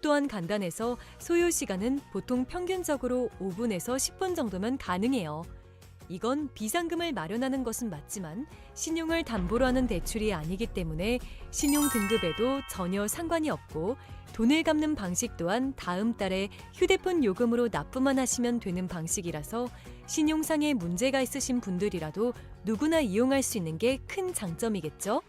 또한 간단해서 소요 시간은 보통 평균적으로 5분에서 10분 정도면 가능해요. 이건 비상금을 마련하는 것은 맞지만 신용을 담보로 하는 대출이 아니기 때문에 신용 등급에도 전혀 상관이 없고, 돈을 갚는 방식 또한 다음 달에 휴대폰 요금으로 납부만 하시면 되는 방식이라서 신용상의 문제가 있으신 분들이라도 누구나 이용할 수 있는 게 큰 장점이겠죠?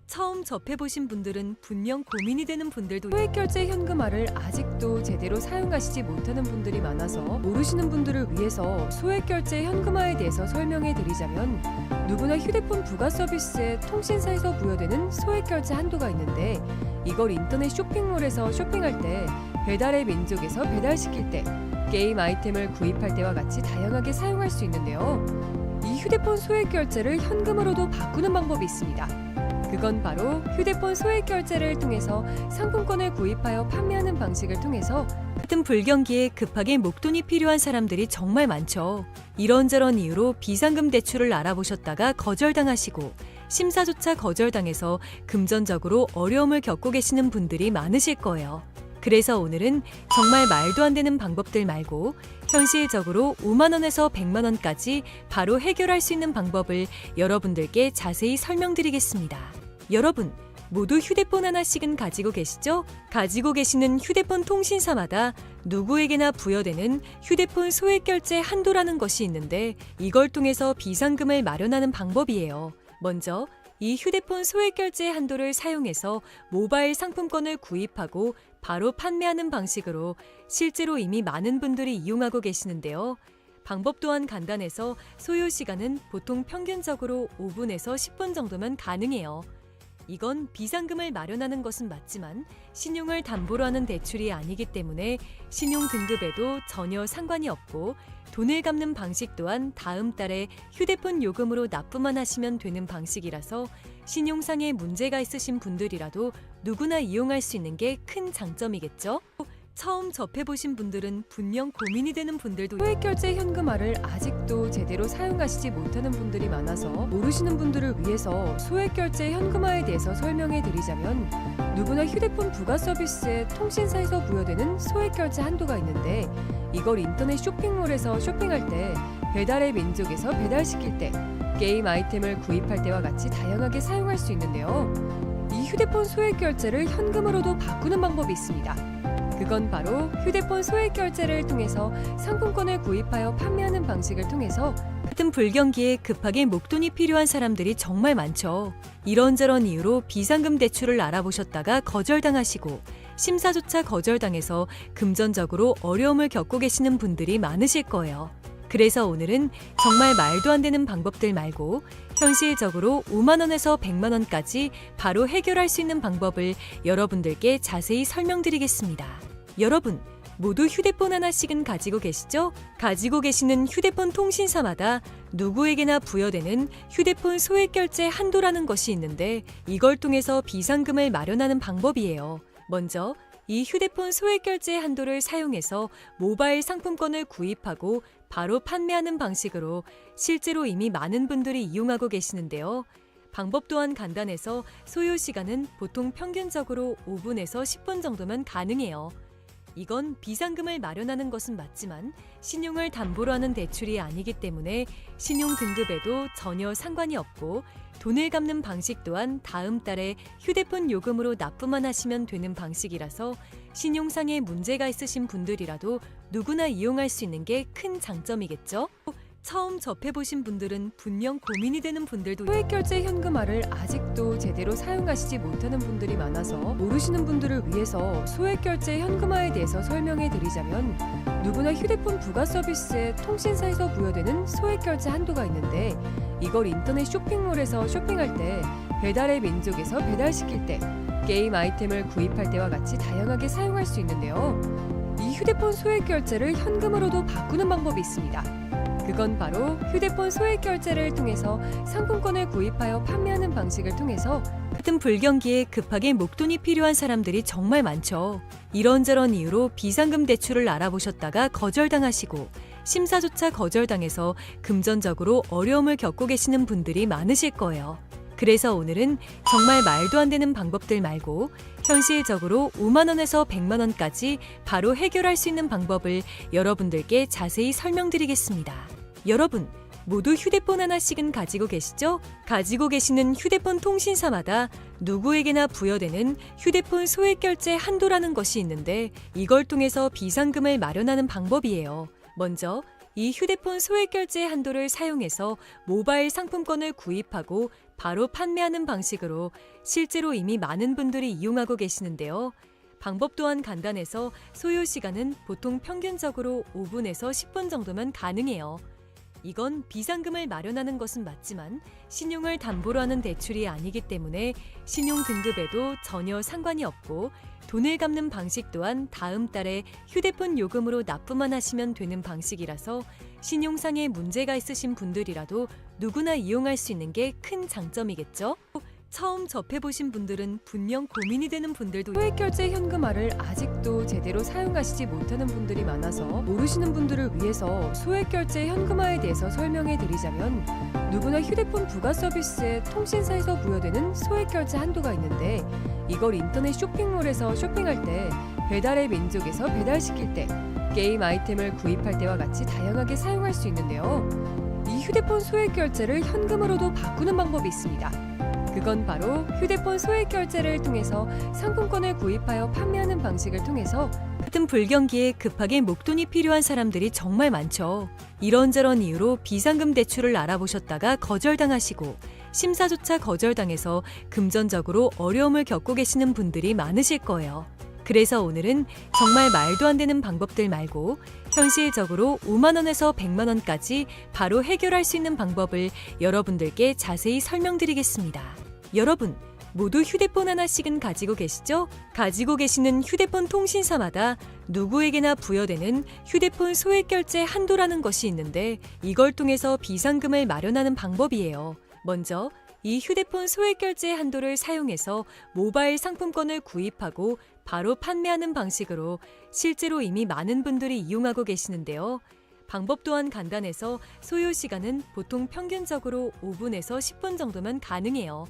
처음 접해보신 분들은 분명 고민이 되는 분들도 소액결제 현금화를 아직도 제대로 사용하시지 못하는 분들이 많아서 모르시는 분들을 위해서 소액결제 현금화에 대해서 설명해 드리자면, 누구나 휴대폰 부가 서비스에 통신사에서 부여되는 소액결제 한도가 있는데, 이걸 인터넷 쇼핑몰에서 쇼핑할 때, 배달의 민족에서 배달시킬 때, 게임 아이템을 구입할 때와 같이 다양하게 사용할 수 있는데요. 이 휴대폰 소액결제를 현금으로도 바꾸는 방법이 있습니다. 그건 바로 휴대폰 소액결제를 통해서 상품권을 구입하여 판매하는 방식을 통해서 같은 불경기에 급하게 목돈이 필요한 사람들이 정말 많죠. 이런저런 이유로 비상금 대출을 알아보셨다가 거절당하시고 심사조차 거절당해서 금전적으로 어려움을 겪고 계시는 분들이 많으실 거예요. 그래서 오늘은 정말 말도 안 되는 방법들 말고 현실적으로 5만 원에서 100만 원까지 바로 해결할 수 있는 방법을 여러분들께 자세히 설명드리겠습니다. 여러분, 모두 휴대폰 하나씩은 가지고 계시죠? 가지고 계시는 휴대폰 통신사마다 누구에게나 부여되는 휴대폰 소액결제 한도라는 것이 있는데, 이걸 통해서 비상금을 마련하는 방법이에요. 먼저 이 휴대폰 소액결제 한도를 사용해서 모바일 상품권을 구입하고 바로 판매하는 방식으로 실제로 이미 많은 분들이 이용하고 계시는데요. 방법 또한 간단해서 소요 시간은 보통 평균적으로 5분에서 10분 정도면 가능해요. 이건 비상금을 마련하는 것은 맞지만 신용을 담보로 하는 대출이 아니기 때문에 신용 등급에도 전혀 상관이 없고, 돈을 갚는 방식 또한 다음 달에 휴대폰 요금으로 납부만 하시면 되는 방식이라서 신용상의 문제가 있으신 분들이라도 누구나 이용할 수 있는 게 큰 장점이겠죠? 처음 접해보신 분들은 분명 고민이 되는 분들도 소액결제 현금화를 아직도 제대로 사용하시지 못하는 분들이 많아서 모르시는 분들을 위해서 소액결제 현금화에 대해서 설명해 드리자면, 누구나 휴대폰 부가 서비스에 통신사에서 부여되는 소액결제 한도가 있는데, 이걸 인터넷 쇼핑몰에서 쇼핑할 때, 배달의 민족에서 배달시킬 때, 게임 아이템을 구입할 때와 같이 다양하게 사용할 수 있는데요. 이 휴대폰 소액결제를 현금으로도 바꾸는 방법이 있습니다. 그건 바로 휴대폰 소액결제를 통해서 상품권을 구입하여 판매하는 방식을 통해서 같은 불경기에 급하게 목돈이 필요한 사람들이 정말 많죠. 이런저런 이유로 비상금 대출을 알아보셨다가 거절당하시고 심사조차 거절당해서 금전적으로 어려움을 겪고 계시는 분들이 많으실 거예요. 그래서 오늘은 정말 말도 안 되는 방법들 말고 현실적으로 5만 원에서 100만 원까지 바로 해결할 수 있는 방법을 여러분들께 자세히 설명드리겠습니다. 여러분, 모두 휴대폰 하나씩은 가지고 계시죠? 가지고 계시는 휴대폰 통신사마다 누구에게나 부여되는 휴대폰 소액결제 한도라는 것이 있는데, 이걸 통해서 비상금을 마련하는 방법이에요. 먼저 이 휴대폰 소액결제 한도를 사용해서 모바일 상품권을 구입하고 바로 판매하는 방식으로 실제로 이미 많은 분들이 이용하고 계시는데요. 방법 또한 간단해서 소요 시간은 보통 평균적으로 5분에서 10분 정도면 가능해요. 이건 비상금을 마련하는 것은 맞지만 신용을 담보로 하는 대출이 아니기 때문에 신용 등급에도 전혀 상관이 없고, 돈을 갚는 방식 또한 다음 달에 휴대폰 요금으로 납부만 하시면 되는 방식이라서 신용상의 문제가 있으신 분들이라도 누구나 이용할 수 있는 게 큰 장점이겠죠? 처음 접해보신 분들은 분명 고민이 되는 분들도 소액결제 현금화를 아직도 제대로 사용하시지 못하는 분들이 많아서 모르시는 분들을 위해서 소액결제 현금화에 대해서 설명해 드리자면, 누구나 휴대폰 부가 서비스에 통신사에서 부여되는 소액결제 한도가 있는데, 이걸 인터넷 쇼핑몰에서 쇼핑할 때, 배달의 민족에서 배달시킬 때, 게임 아이템을 구입할 때와 같이 다양하게 사용할 수 있는데요. 이 휴대폰 소액결제를 현금으로도 바꾸는 방법이 있습니다. 그건 바로 휴대폰 소액결제를 통해서 상품권을 구입하여 판매하는 방식을 통해서 같은 불경기에 급하게 목돈이 필요한 사람들이 정말 많죠. 이런저런 이유로 비상금 대출을 알아보셨다가 거절당하시고 심사조차 거절당해서 금전적으로 어려움을 겪고 계시는 분들이 많으실 거예요. 그래서 오늘은 정말 말도 안 되는 방법들 말고 현실적으로 5만 원에서 100만 원까지 바로 해결할 수 있는 방법을 여러분들께 자세히 설명드리겠습니다. 여러분, 모두 휴대폰 하나씩은 가지고 계시죠? 가지고 계시는 휴대폰 통신사마다 누구에게나 부여되는 휴대폰 소액결제 한도라는 것이 있는데 이걸 통해서 비상금을 마련하는 방법이에요. 먼저 이 휴대폰 소액결제 한도를 사용해서 모바일 상품권을 구입하고 바로 판매하는 방식으로 실제로 이미 많은 분들이 이용하고 계시는데요. 방법 또한 간단해서 소요 시간은 보통 평균적으로 5분에서 10분 정도면 가능해요. 이건 비상금을 마련하는 것은 맞지만 신용을 담보로 하는 대출이 아니기 때문에 신용 등급에도 전혀 상관이 없고 돈을 갚는 방식 또한 다음 달에 휴대폰 요금으로 납부만 하시면 되는 방식이라서 신용상에 문제가 있으신 분들이라도 누구나 이용할 수 있는 게 큰 장점이겠죠? 처음 접해보신 분들은 분명 고민이 되는 분들도 소액결제 현금화를 아직도 제대로 사용하시지 못하는 분들이 많아서 모르시는 분들을 위해서 소액결제 현금화에 대해서 설명해 드리자면 누구나 휴대폰 부가 서비스에 통신사에서 부여되는 소액결제 한도가 있는데 이걸 인터넷 쇼핑몰에서 쇼핑할 때 배달의 민족에서 배달시킬 때 게임 아이템을 구입할 때와 같이 다양하게 사용할 수 있는데요. 이 휴대폰 소액결제를 현금으로도 바꾸는 방법이 있습니다. 그건 바로 휴대폰 소액결제를 통해서 상품권을 구입하여 판매하는 방식을 통해서 같은 불경기에 급하게 목돈이 필요한 사람들이 정말 많죠. 이런저런 이유로 비상금 대출을 알아보셨다가 거절당하시고 심사조차 거절당해서 금전적으로 어려움을 겪고 계시는 분들이 많으실 거예요. 그래서 오늘은 정말 말도 안 되는 방법들 말고 현실적으로 5만 원에서 100만 원까지 바로 해결할 수 있는 방법을 여러분들께 자세히 설명드리겠습니다. 여러분, 모두 휴대폰 하나씩은 가지고 계시죠? 가지고 계시는 휴대폰 통신사마다 누구에게나 부여되는 휴대폰 소액결제 한도라는 것이 있는데 이걸 통해서 비상금을 마련하는 방법이에요. 먼저 이 휴대폰 소액결제 한도를 사용해서 모바일 상품권을 구입하고 바로 판매하는 방식으로 실제로 이미 많은 분들이 이용하고 계시는데요. 방법 또한 간단해서 소요 시간은 보통 평균적으로 5분에서 10분 정도면 가능해요.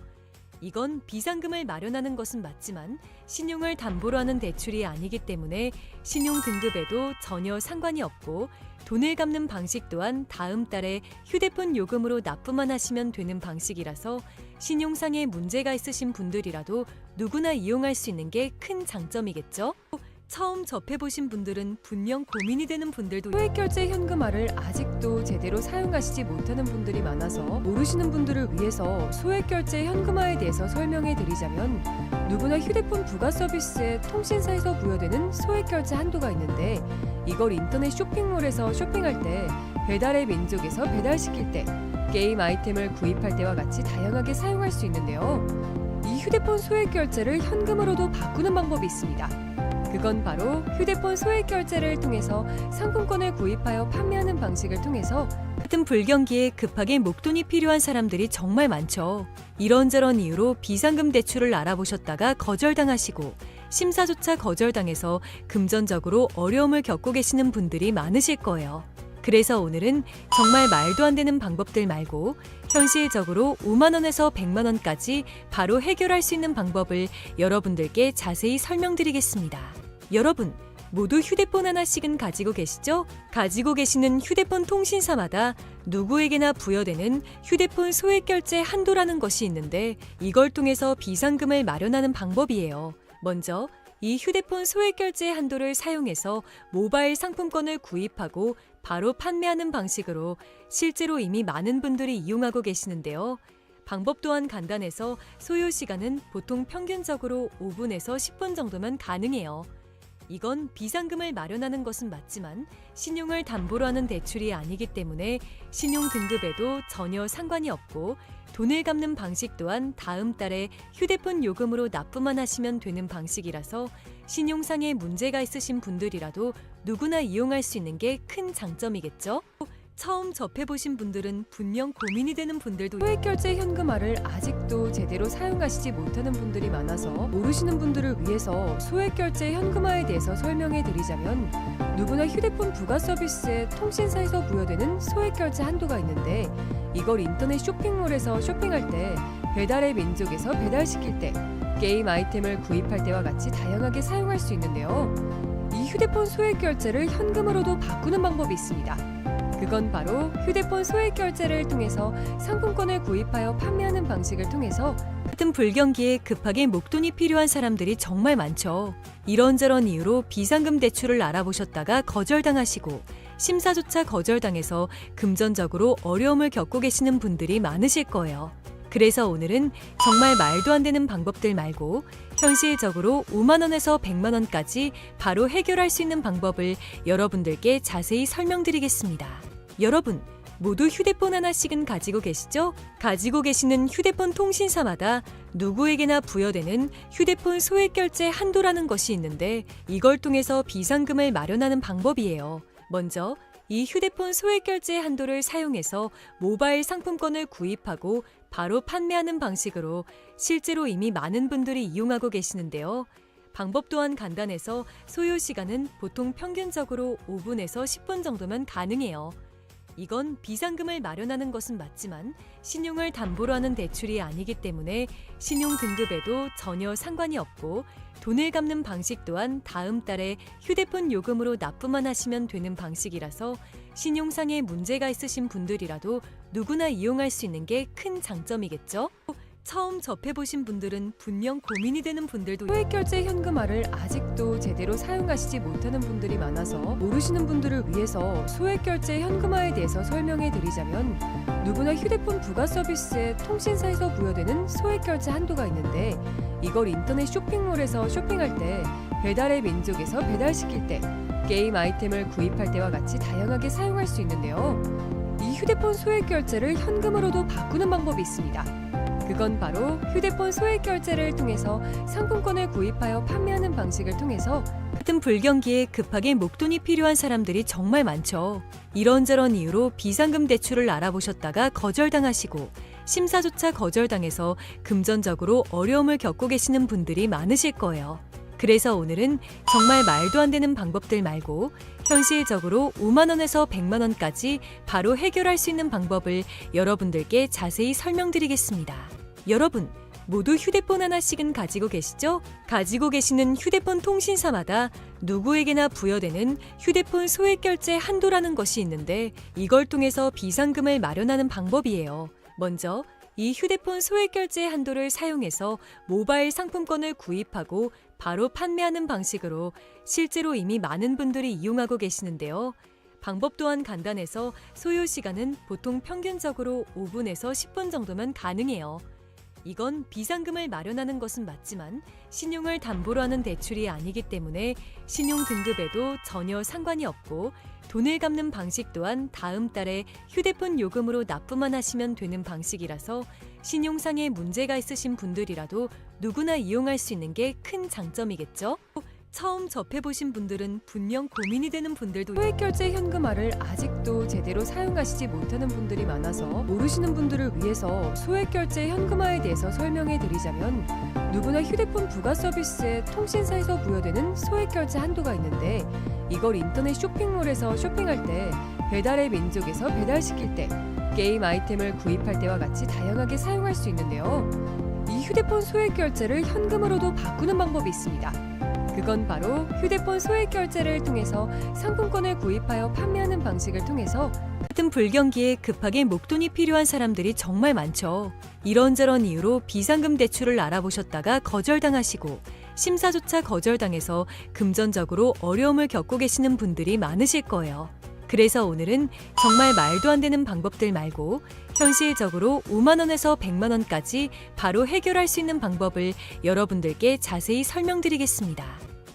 이건 비상금을 마련하는 것은 맞지만 신용을 담보로 하는 대출이 아니기 때문에 신용 등급에도 전혀 상관이 없고 돈을 갚는 방식 또한 다음 달에 휴대폰 요금으로 납부만 하시면 되는 방식이라서 신용상에 문제가 있으신 분들이라도 누구나 이용할 수 있는 게 큰 장점이겠죠? 처음 접해보신 분들은 분명 고민이 되는 분들도 소액결제 현금화를 아직도 제대로 사용하시지 못하는 분들이 많아서 모르시는 분들을 위해서 소액결제 현금화에 대해서 설명해 드리자면 누구나 휴대폰 부가 서비스에 통신사에서 부여되는 소액결제 한도가 있는데 이걸 인터넷 쇼핑몰에서 쇼핑할 때 배달의 민족에서 배달시킬 때 게임 아이템을 구입할 때와 같이 다양하게 사용할 수 있는데요. 이 휴대폰 소액결제를 현금으로도 바꾸는 방법이 있습니다. 그건 바로 휴대폰 소액결제를 통해서 상품권을 구입하여 판매하는 방식을 통해서 같은 불경기에 급하게 목돈이 필요한 사람들이 정말 많죠. 이런저런 이유로 비상금 대출을 알아보셨다가 거절당하시고 심사조차 거절당해서 금전적으로 어려움을 겪고 계시는 분들이 많으실 거예요. 그래서 오늘은 정말 말도 안 되는 방법들 말고 현실적으로 5만 원에서 100만 원까지 바로 해결할 수 있는 방법을 여러분들께 자세히 설명드리겠습니다. 여러분, 모두 휴대폰 하나씩은 가지고 계시죠? 가지고 계시는 휴대폰 통신사마다 누구에게나 부여되는 휴대폰 소액결제 한도라는 것이 있는데 이걸 통해서 비상금을 마련하는 방법이에요. 먼저 이 휴대폰 소액결제 한도를 사용해서 모바일 상품권을 구입하고 바로 판매하는 방식으로 실제로 이미 많은 분들이 이용하고 계시는데요. 방법 또한 간단해서 소요 시간은 보통 평균적으로 5분에서 10분 정도면 가능해요. 이건 비상금을 마련하는 것은 맞지만 신용을 담보로 하는 대출이 아니기 때문에 신용 등급에도 전혀 상관이 없고 돈을 갚는 방식 또한 다음 달에 휴대폰 요금으로 납부만 하시면 되는 방식이라서 신용상에 문제가 있으신 분들이라도 누구나 이용할 수 있는 게 큰 장점이겠죠? 처음 접해보신 분들은 분명 고민이 되는 분들도 소액결제 현금화를 아직도 제대로 사용하시지 못하는 분들이 많아서 모르시는 분들을 위해서 소액결제 현금화에 대해서 설명해 드리자면 누구나 휴대폰 부가 서비스에 통신사에서 부여되는 소액결제 한도가 있는데 이걸 인터넷 쇼핑몰에서 쇼핑할 때 배달의 민족에서 배달시킬 때 게임 아이템을 구입할 때와 같이 다양하게 사용할 수 있는데요. 이 휴대폰 소액 결제를 현금으로도 바꾸는 방법이 있습니다. 그건 바로 휴대폰 소액 결제를 통해서 상품권을 구입하여 판매하는 방식을 통해서 같은 불경기에 급하게 목돈이 필요한 사람들이 정말 많죠. 이런저런 이유로 비상금 대출을 알아보셨다가 거절당하시고 심사조차 거절당해서 금전적으로 어려움을 겪고 계시는 분들이 많으실 거예요. 그래서 오늘은 정말 말도 안 되는 방법들 말고 현실적으로 5만 원에서 100만 원까지 바로 해결할 수 있는 방법을 여러분들께 자세히 설명드리겠습니다. 여러분, 모두 휴대폰 하나씩은 가지고 계시죠? 가지고 계시는 휴대폰 통신사마다 누구에게나 부여되는 휴대폰 소액 결제 한도라는 것이 있는데 이걸 통해서 비상금을 마련하는 방법이에요. 먼저 이 휴대폰 소액 결제 한도를 사용해서 모바일 상품권을 구입하고 바로 판매하는 방식으로 실제로 이미 많은 분들이 이용하고 계시는데요. 방법 또한 간단해서 소요 시간은 보통 평균적으로 5분에서 10분 정도면 가능해요. 이건 비상금을 마련하는 것은 맞지만 신용을 담보로 하는 대출이 아니기 때문에 신용 등급에도 전혀 상관이 없고 돈을 갚는 방식 또한 다음 달에 휴대폰 요금으로 납부만 하시면 되는 방식이라서 신용상의 문제가 있으신 분들이라도 누구나 이용할 수 있는 게 큰 장점이겠죠? 처음 접해보신 분들은 분명 고민이 되는 분들도 소액 결제 현금화를 아직도 제대로 사용하시지 못하는 분들이 많아서 모르시는 분들을 위해서 소액 결제 현금화에 대해서 설명해 드리자면 누구나 휴대폰 부가 서비스에 통신사에서 부여되는 소액 결제 한도가 있는데 이걸 인터넷 쇼핑몰에서 쇼핑할 때 배달의 민족에서 배달시킬 때 게임 아이템을 구입할 때와 같이 다양하게 사용할 수 있는데요. 이 휴대폰 소액 결제를 현금으로도 바꾸는 방법이 있습니다. 그건 바로 휴대폰 소액 결제를 통해서 상품권을 구입하여 판매하는 방식을 통해서 같은 불경기에 급하게 목돈이 필요한 사람들이 정말 많죠. 이런저런 이유로 비상금 대출을 알아보셨다가 거절당하시고 심사조차 거절당해서 금전적으로 어려움을 겪고 계시는 분들이 많으실 거예요. 그래서 오늘은 정말 말도 안 되는 방법들 말고 현실적으로 5만 원에서 100만 원까지 바로 해결할 수 있는 방법을 여러분들께 자세히 설명드리겠습니다. 여러분, 모두 휴대폰 하나씩은 가지고 계시죠? 가지고 계시는 휴대폰 통신사마다 누구에게나 부여되는 휴대폰 소액 결제 한도라는 것이 있는데 이걸 통해서 비상금을 마련하는 방법이에요. 먼저 이 휴대폰 소액 결제 한도를 사용해서 모바일 상품권을 구입하고 바로 판매하는 방식으로 실제로 이미 많은 분들이 이용하고 계시는데요. 방법 또한 간단해서 소요 시간은 보통 평균적으로 5분에서 10분 정도면 가능해요. 이건 비상금을 마련하는 것은 맞지만 신용을 담보로 하는 대출이 아니기 때문에 신용 등급에도 전혀 상관이 없고 돈을 갚는 방식 또한 다음 달에 휴대폰 요금으로 납부만 하시면 되는 방식이라서 신용상의 문제가 있으신 분들이라도 누구나 이용할 수 있는 게 큰 장점이겠죠? 처음 접해보신 분들은 분명 고민이 되는 분들도 소액 결제 현금화를 아직도 제대로 사용하시지 못하는 분들이 많아서 모르시는 분들을 위해서 소액 결제 현금화에 대해서 설명해 드리자면 누구나 휴대폰 부가 서비스에 통신사에서 부여되는 소액 결제 한도가 있는데 이걸 인터넷 쇼핑몰에서 쇼핑할 때 배달의 민족에서 배달시킬 때 게임 아이템을 구입할 때와 같이 다양하게 사용할 수 있는데요. 이 휴대폰 소액 결제를 현금으로도 바꾸는 방법이 있습니다. 그건 바로 휴대폰 소액 결제를 통해서 상품권을 구입하여 판매하는 방식을 통해서 같은 불경기에 급하게 목돈이 필요한 사람들이 정말 많죠. 이런저런 이유로 비상금 대출을 알아보셨다가 거절당하시고 심사조차 거절당해서 금전적으로 어려움을 겪고 계시는 분들이 많으실 거예요. 그래서 오늘은 정말 말도 안 되는 방법들 말고 현실적으로 5만 원에서 100만 원까지 바로 해결할 수 있는 방법을 여러분들께 자세히 설명드리겠습니다.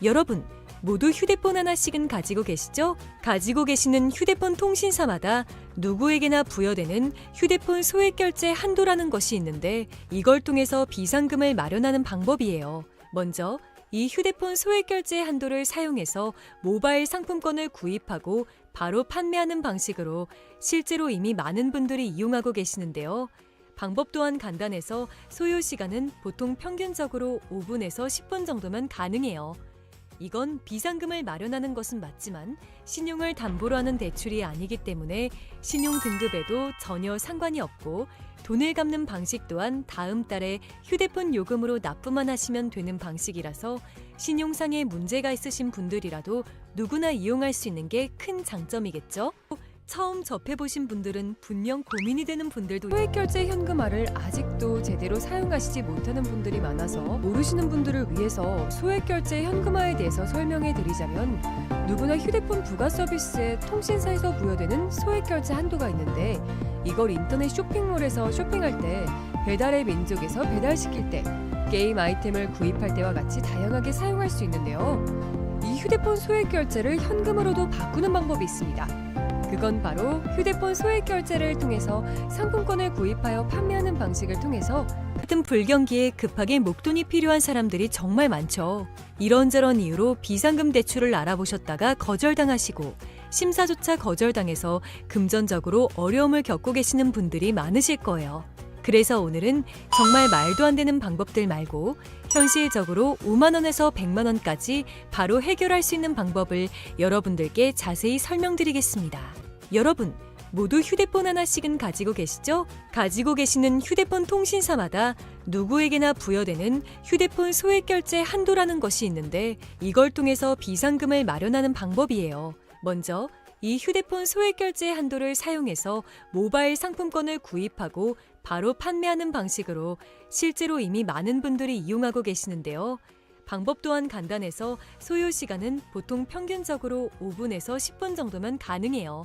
여러분, 모두 휴대폰 하나씩은 가지고 계시죠? 가지고 계시는 휴대폰 통신사마다 누구에게나 부여되는 휴대폰 소액 결제 한도라는 것이 있는데 이걸 통해서 비상금을 마련하는 방법이에요. 먼저 이 휴대폰 소액 결제 한도를 사용해서 모바일 상품권을 구입하고 바로 판매하는 방식으로 실제로 이미 많은 분들이 이용하고 계시는데요. 방법 또한 간단해서 소요 시간은 보통 평균적으로 5분에서 10분 정도면 가능해요. 이건 비상금을 마련하는 것은 맞지만 신용을 담보로 하는 대출이 아니기 때문에 신용 등급에도 전혀 상관이 없고 돈을 갚는 방식 또한 다음 달에 휴대폰 요금으로 납부만 하시면 되는 방식이라서 신용상에 문제가 있으신 분들이라도 누구나 이용할 수 있는 게 큰 장점이겠죠? 처음 접해보신 분들은 분명 고민이 되는 분들도 소액결제 현금화를 아직도 제대로 사용하시지 못하는 분들이 많아서 모르시는 분들을 위해서 소액결제 현금화에 대해서 설명해 드리자면 누구나 휴대폰 부가 서비스에 통신사에서 부여되는 소액결제 한도가 있는데 이걸 인터넷 쇼핑몰에서 쇼핑할 때 배달의 민족에서 배달시킬 때 게임 아이템을 구입할 때와 같이 다양하게 사용할 수 있는데요. 이 휴대폰 소액결제를 현금으로도 바꾸는 방법이 있습니다. 그건 바로 휴대폰 소액결제를 통해서 상품권을 구입하여 판매하는 방식을 통해서 같은 불경기에 급하게 목돈이 필요한 사람들이 정말 많죠. 이런저런 이유로 비상금 대출을 알아보셨다가 거절당하시고 심사조차 거절당해서 금전적으로 어려움을 겪고 계시는 분들이 많으실 거예요. 그래서 오늘은 정말 말도 안 되는 방법들 말고 현실적으로 5만 원에서 100만 원까지 바로 해결할 수 있는 방법을 여러분들께 자세히 설명드리겠습니다. 여러분, 모두 휴대폰 하나씩은 가지고 계시죠? 가지고 계시는 휴대폰 통신사마다 누구에게나 부여되는 휴대폰 소액결제 한도라는 것이 있는데 이걸 통해서 비상금을 마련하는 방법이에요. 먼저 이 휴대폰 소액결제 한도를 사용해서 모바일 상품권을 구입하고 바로 판매하는 방식으로 실제로 이미 많은 분들이 이용하고 계시는데요. 방법 또한 간단해서 소요 시간은 보통 평균적으로 5분에서 10분 정도면 가능해요.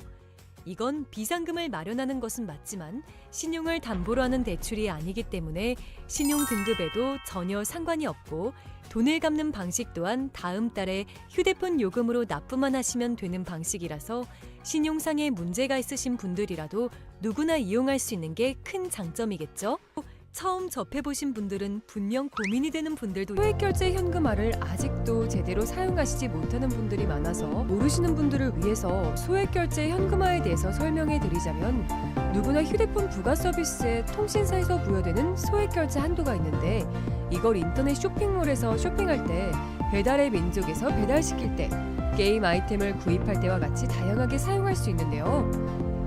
이건 비상금을 마련하는 것은 맞지만 신용을 담보로 하는 대출이 아니기 때문에 신용 등급에도 전혀 상관이 없고 돈을 갚는 방식 또한 다음 달에 휴대폰 요금으로 납부만 하시면 되는 방식이라서 신용상에 문제가 있으신 분들이라도 누구나 이용할 수 있는 게 큰 장점이겠죠? 처음 접해보신 분들은 분명 고민이 되는 분들도 소액결제 현금화를 아직도 제대로 사용하시지 못하는 분들이 많아서 모르시는 분들을 위해서 소액결제 현금화에 대해서 설명해 드리자면 누구나 휴대폰 부가 서비스에 통신사에서 부여되는 소액결제 한도가 있는데 이걸 인터넷 쇼핑몰에서 쇼핑할 때 배달의 민족에서 배달시킬 때 게임 아이템을 구입할 때와 같이 다양하게 사용할 수 있는데요.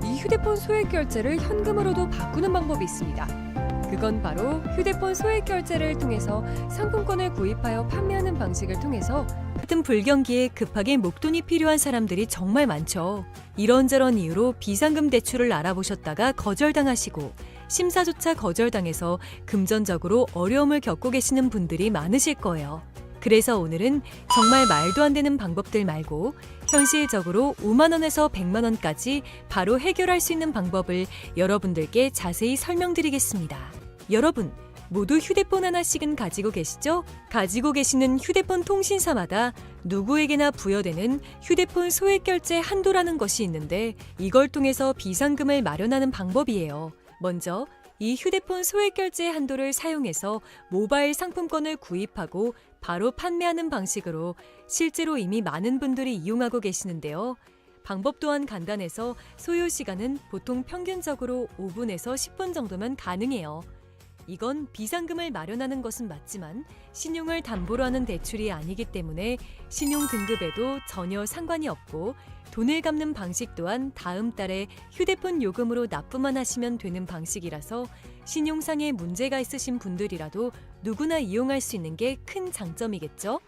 이 휴대폰 소액결제를 현금으로도 바꾸는 방법이 있습니다. 그건 바로 휴대폰 소액결제를 통해서 상품권을 구입하여 판매하는 방식을 통해서 같은 불경기에 급하게 목돈이 필요한 사람들이 정말 많죠. 이런저런 이유로 비상금 대출을 알아보셨다가 거절당하시고 심사조차 거절당해서 금전적으로 어려움을 겪고 계시는 분들이 많으실 거예요. 그래서 오늘은 정말 말도 안 되는 방법들 말고 현실적으로 5만 원에서 100만 원까지 바로 해결할 수 있는 방법을 여러분들께 자세히 설명드리겠습니다. 여러분, 모두 휴대폰 하나씩은 가지고 계시죠? 가지고 계시는 휴대폰 통신사마다 누구에게나 부여되는 휴대폰 소액결제 한도라는 것이 있는데 이걸 통해서 비상금을 마련하는 방법이에요. 먼저 이 휴대폰 소액결제 한도를 사용해서 모바일 상품권을 구입하고 바로 판매하는 방식으로 실제로 이미 많은 분들이 이용하고 계시는데요. 방법 또한 간단해서 소요 시간은 보통 평균적으로 5분에서 10분 정도면 가능해요. 이건 비상금을 마련하는 것은 맞지만 신용을 담보로 하는 대출이 아니기 때문에 신용 등급에도 전혀 상관이 없고 돈을 갚는 방식 또한 다음 달에 휴대폰 요금으로 납부만 하시면 되는 방식이라서 신용상에 문제가 있으신 분들이라도 누구나 이용할 수 있는 게 큰 장점이겠죠?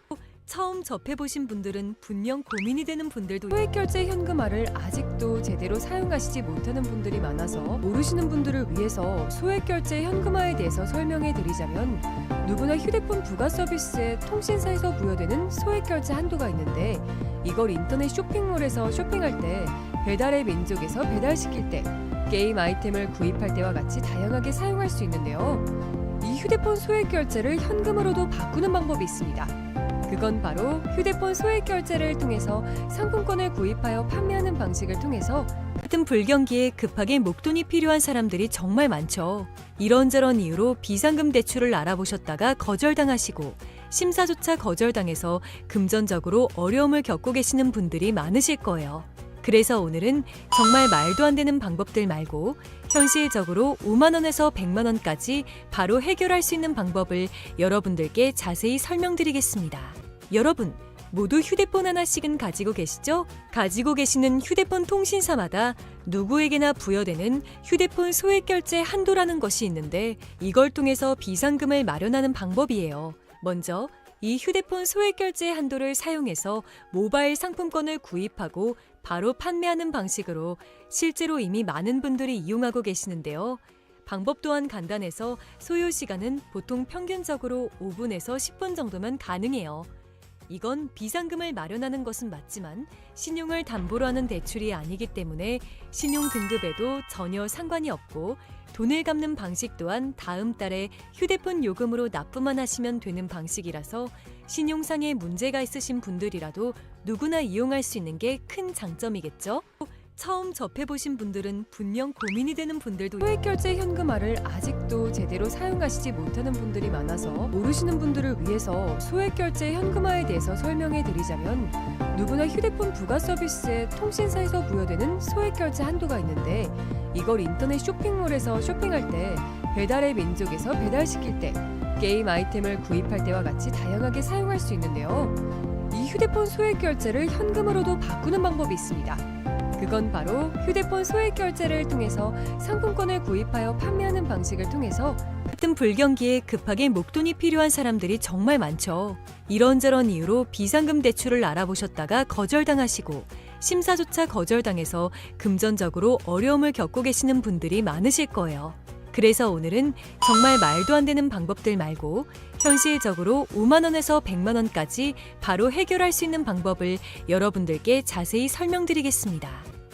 처음 접해보신 분들은 분명 고민이 되는 분들도 소액결제 현금화를 아직도 제대로 사용하시지 못하는 분들이 많아서 모르시는 분들을 위해서 소액결제 현금화에 대해서 설명해 드리자면 누구나 휴대폰 부가 서비스에 통신사에서 부여되는 소액결제 한도가 있는데 이걸 인터넷 쇼핑몰에서 쇼핑할 때 배달의 민족에서 배달시킬 때 게임 아이템을 구입할 때와 같이 다양하게 사용할 수 있는데요. 이 휴대폰 소액결제를 현금으로도 바꾸는 방법이 있습니다. 그건 바로 휴대폰 소액결제를 통해서 상품권을 구입하여 판매하는 방식을 통해서 같은 불경기에 급하게 목돈이 필요한 사람들이 정말 많죠. 이런저런 이유로 비상금 대출을 알아보셨다가 거절당하시고 심사조차 거절당해서 금전적으로 어려움을 겪고 계시는 분들이 많으실 거예요. 그래서 오늘은 정말 말도 안 되는 방법들 말고 현실적으로 5만 원에서 100만 원까지 바로 해결할 수 있는 방법을 여러분들께 자세히 설명드리겠습니다. 여러분, 모두 휴대폰 하나씩은 가지고 계시죠? 가지고 계시는 휴대폰 통신사마다 누구에게나 부여되는 휴대폰 소액 결제 한도라는 것이 있는데 이걸 통해서 비상금을 마련하는 방법이에요. 먼저 이 휴대폰 소액 결제 한도를 사용해서 모바일 상품권을 구입하고 바로 판매하는 방식으로 실제로 이미 많은 분들이 이용하고 계시는데요. 방법 또한 간단해서 소요 시간은 보통 평균적으로 5분에서 10분 정도면 가능해요. 이건 비상금을 마련하는 것은 맞지만 신용을 담보로 하는 대출이 아니기 때문에 신용 등급에도 전혀 상관이 없고 돈을 갚는 방식 또한 다음 달에 휴대폰 요금으로 납부만 하시면 되는 방식이라서 신용상에 문제가 있으신 분들이라도 누구나 이용할 수 있는 게 큰 장점이겠죠? 처음 접해보신 분들은 분명 고민이 되는 분들도 소액결제 현금화를 아직도 제대로 사용하시지 못하는 분들이 많아서 모르시는 분들을 위해서 소액결제 현금화에 대해서 설명해 드리자면 누구나 휴대폰 부가 서비스에 통신사에서 부여되는 소액결제 한도가 있는데 이걸 인터넷 쇼핑몰에서 쇼핑할 때 배달의 민족에서 배달시킬 때 게임 아이템을 구입할 때와 같이 다양하게 사용할 수 있는데요. 이 휴대폰 소액결제를 현금으로도 바꾸는 방법이 있습니다. 그건 바로 휴대폰 소액 결제를 통해서 상품권을 구입하여 판매하는 방식을 통해서 같은 불경기에 급하게 목돈이 필요한 사람들이 정말 많죠. 이런저런 이유로 비상금 대출을 알아보셨다가 거절당하시고 심사조차 거절당해서 금전적으로 어려움을 겪고 계시는 분들이 많으실 거예요. 그래서 오늘은 정말 말도 안 되는 방법들 말고 현실적으로 5만 원에서 100만 원까지 바로 해결할 수 있는 방법을 여러분들께 자세히 설명드리겠습니다.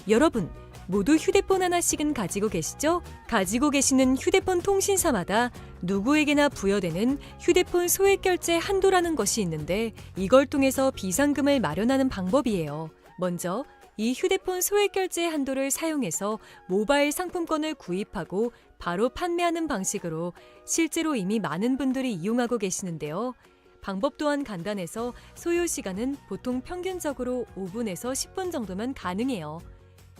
여러분, 모두 휴대폰 하나씩은 가지고 계시죠? 가지고 계시는 휴대폰 통신사마다 누구에게나 부여되는 휴대폰 소액 결제 한도라는 것이 있는데 이걸 통해서 비상금을 마련하는 방법이에요. 먼저 이 휴대폰 소액 결제 한도를 사용해서 모바일 상품권을 구입하고 바로 판매하는 방식으로 실제로 이미 많은 분들이 이용하고 계시는데요. 방법 또한 간단해서 소요 시간은 보통 평균적으로 5분에서 10분 정도면 가능해요.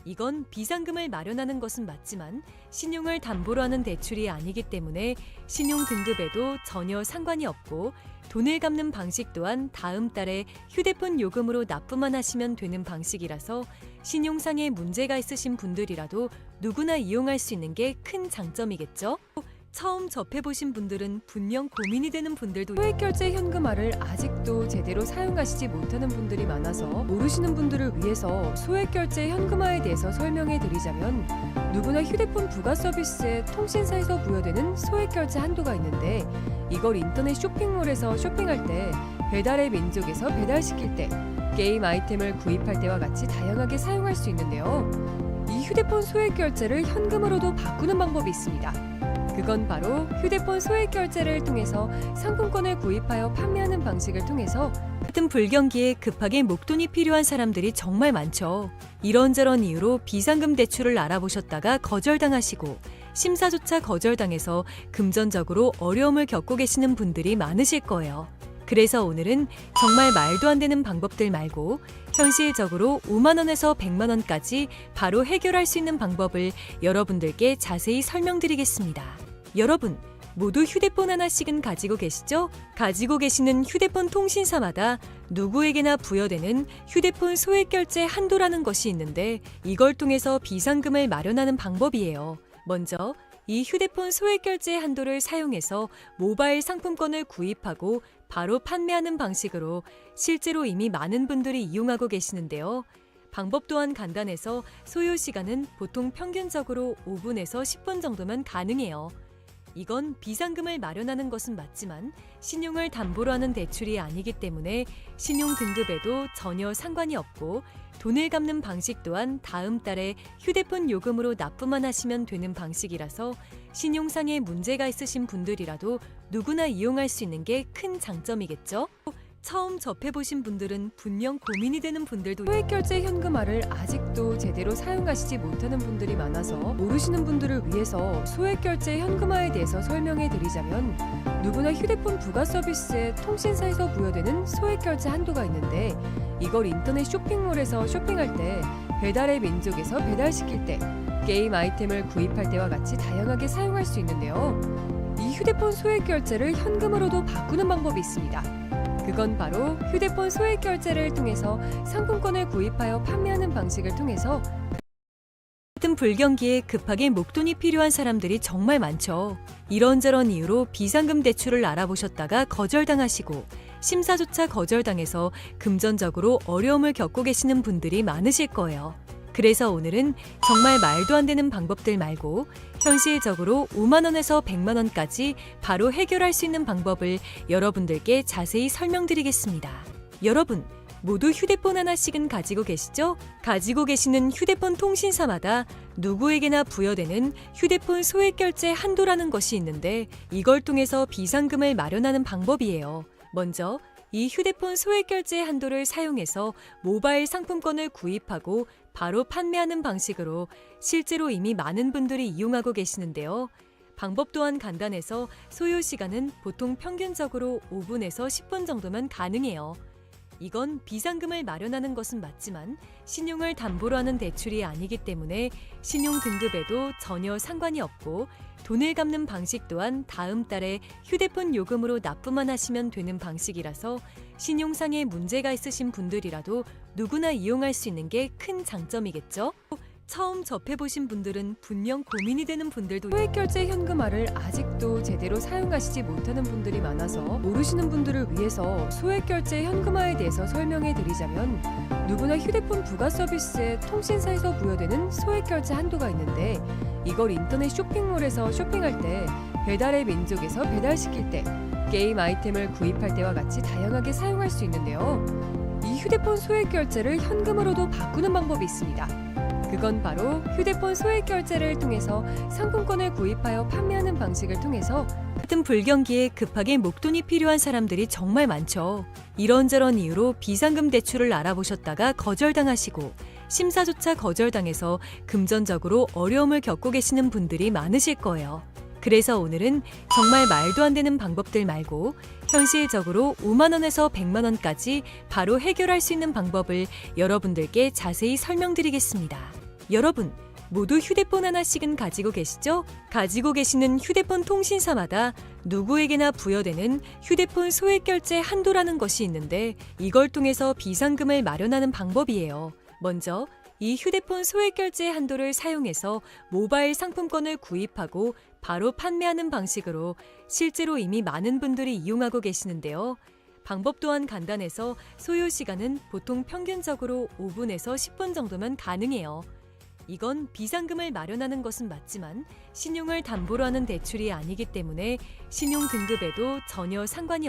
이건 비상금을 마련하는 것은 맞지만 신용을 담보로 하는 대출이 아니기 때문에 신용 등급에도 전혀 상관이 없고 돈을 갚는 방식 또한 다음 달에 휴대폰 요금으로 납부만 하시면 되는 방식이라서 신용상에 문제가 있으신 분들이라도 누구나 이용할 수 있는 게 큰 장점이겠죠? 처음 접해보신 분들은 분명 고민이 되는 분들도 소액결제 현금화를 아직도 제대로 사용하시지 못하는 분들이 많아서 모르시는 분들을 위해서 소액결제 현금화에 대해서 설명해 드리자면 누구나 휴대폰 부가 서비스에 통신사에서 부여되는 소액결제 한도가 있는데 이걸 인터넷 쇼핑몰에서 쇼핑할 때 배달의 민족에서 배달시킬 때 게임 아이템을 구입할 때와 같이 다양하게 사용할 수 있는데요. 이 휴대폰 소액결제를 현금으로도 바꾸는 방법이 있습니다. 그건 바로 휴대폰 소액 결제를 통해서 상품권을 구입하여 판매하는 방식을 통해서 같은 불경기에 급하게 목돈이 필요한 사람들이 정말 많죠. 이런저런 이유로 비상금 대출을 알아보셨다가 거절당하시고 심사조차 거절당해서 금전적으로 어려움을 겪고 계시는 분들이 많으실 거예요. 그래서 오늘은 정말 말도 안 되는 방법들 말고 현실적으로 5만 원에서 100만 원까지 바로 해결할 수 있는 방법을 여러분들께 자세히 설명드리겠습니다. 여러분, 모두 휴대폰 하나씩은 가지고 계시죠? 가지고 계시는 휴대폰 통신사마다 누구에게나 부여되는 휴대폰 소액 결제 한도라는 것이 있는데 이걸 통해서 비상금을 마련하는 방법이에요. 먼저 이 휴대폰 소액 결제 한도를 사용해서 모바일 상품권을 구입하고 바로 판매하는 방식으로 실제로 이미 많은 분들이 이용하고 계시는데요. 방법 또한 간단해서 소요 시간은 보통 평균적으로 5분에서 10분 정도면 가능해요. 이건 비상금을 마련하는 것은 맞지만 신용을 담보로 하는 대출이 아니기 때문에 신용 등급에도 전혀 상관이 없고 돈을 갚는 방식 또한 다음 달에 휴대폰 요금으로 납부만 하시면 되는 방식이라서 신용상에 문제가 있으신 분들이라도 누구나 이용할 수 있는 게 큰 장점이겠죠? 처음 접해보신 분들은 분명 고민이 되는 분들도 소액결제 현금화를 아직도 제대로 사용하시지 못하는 분들이 많아서 모르시는 분들을 위해서 소액결제 현금화에 대해서 설명해 드리자면 누구나 휴대폰 부가 서비스에 통신사에서 부여되는 소액결제 한도가 있는데 이걸 인터넷 쇼핑몰에서 쇼핑할 때 배달의 민족에서 배달시킬 때 게임 아이템을 구입할 때와 같이 다양하게 사용할 수 있는데요. 이 휴대폰 소액결제를 현금으로도 바꾸는 방법이 있습니다. 그건 바로 휴대폰 소액 결제를 통해서 상품권을 구입하여 판매하는 방식을 통해서 같은 불경기에 급하게 목돈이 필요한 사람들이 정말 많죠. 이런저런 이유로 비상금 대출을 알아보셨다가 거절당하시고 심사조차 거절당해서 금전적으로 어려움을 겪고 계시는 분들이 많으실 거예요. 그래서 오늘은 정말 말도 안 되는 방법들 말고 현실적으로 5만 원에서 100만 원까지 바로 해결할 수 있는 방법을 여러분들께 자세히 설명드리겠습니다. 여러분, 모두 휴대폰 하나씩은 가지고 계시죠? 가지고 계시는 휴대폰 통신사마다 누구에게나 부여되는 휴대폰 소액 결제 한도라는 것이 있는데 이걸 통해서 비상금을 마련하는 방법이에요. 먼저 이 휴대폰 소액 결제 한도를 사용해서 모바일 상품권을 구입하고 바로 판매하는 방식으로 실제로 이미 많은 분들이 이용하고 계시는데요. 방법 또한 간단해서 소요 시간은 보통 평균적으로 5분에서 10분 정도면 가능해요. 이건 비상금을 마련하는 것은 맞지만 신용을 담보로 하는 대출이 아니기 때문에 신용 등급에도 전혀 상관이 없고 돈을 갚는 방식 또한 다음 달에 휴대폰 요금으로 납부만 하시면 되는 방식이라서 신용상의 문제가 있으신 분들이라도 누구나 이용할 수 있는 게 큰 장점이겠죠? 처음 접해보신 분들은 분명 고민이 되는 분들도 소액 결제 현금화를 아직도 제대로 사용하시지 못하는 분들이 많아서 모르시는 분들을 위해서 소액 결제 현금화에 대해서 설명해 드리자면 누구나 휴대폰 부가 서비스에 통신사에서 부여되는 소액 결제 한도가 있는데 이걸 인터넷 쇼핑몰에서 쇼핑할 때 배달의 민족에서 배달시킬 때 게임 아이템을 구입할 때와 같이 다양하게 사용할 수 있는데요. 이 휴대폰 소액 결제를 현금으로도 바꾸는 방법이 있습니다. 그건 바로 휴대폰 소액 결제를 통해서 상품권을 구입하여 판매하는 방식을 통해서 같은 불경기에 급하게 목돈이 필요한 사람들이 정말 많죠. 이런저런 이유로 비상금 대출을 알아보셨다가 거절당하시고 심사조차 거절당해서 금전적으로 어려움을 겪고 계시는 분들이 많으실 거예요. 그래서 오늘은 정말 말도 안 되는 방법들 말고 현실적으로 5만 원에서 100만 원까지 바로 해결할 수 있는 방법을 여러분들께 자세히 설명드리겠습니다. 여러분, 모두 휴대폰 하나씩은 가지고 계시죠? 가지고 계시는 휴대폰 통신사마다 누구에게나 부여되는 휴대폰 소액 결제 한도라는 것이 있는데 이걸 통해서 비상금을 마련하는 방법이에요. 먼저 이 휴대폰 소액 결제 한도를 사용해서 모바일 상품권을 구입하고 바로 판매하는 방식으로 실제로 이미 많은 분들이 이용하고 계시는데요. 방법 또한 간단해서 소요 시간은 보통 평균적으로 5분에서 10분 정도면 가능해요. 이건 비상금을 마련하는 것은 맞지만 신용을 담보로 하는 대출이 아니기 때문에 신용 등급에도 전혀 상관이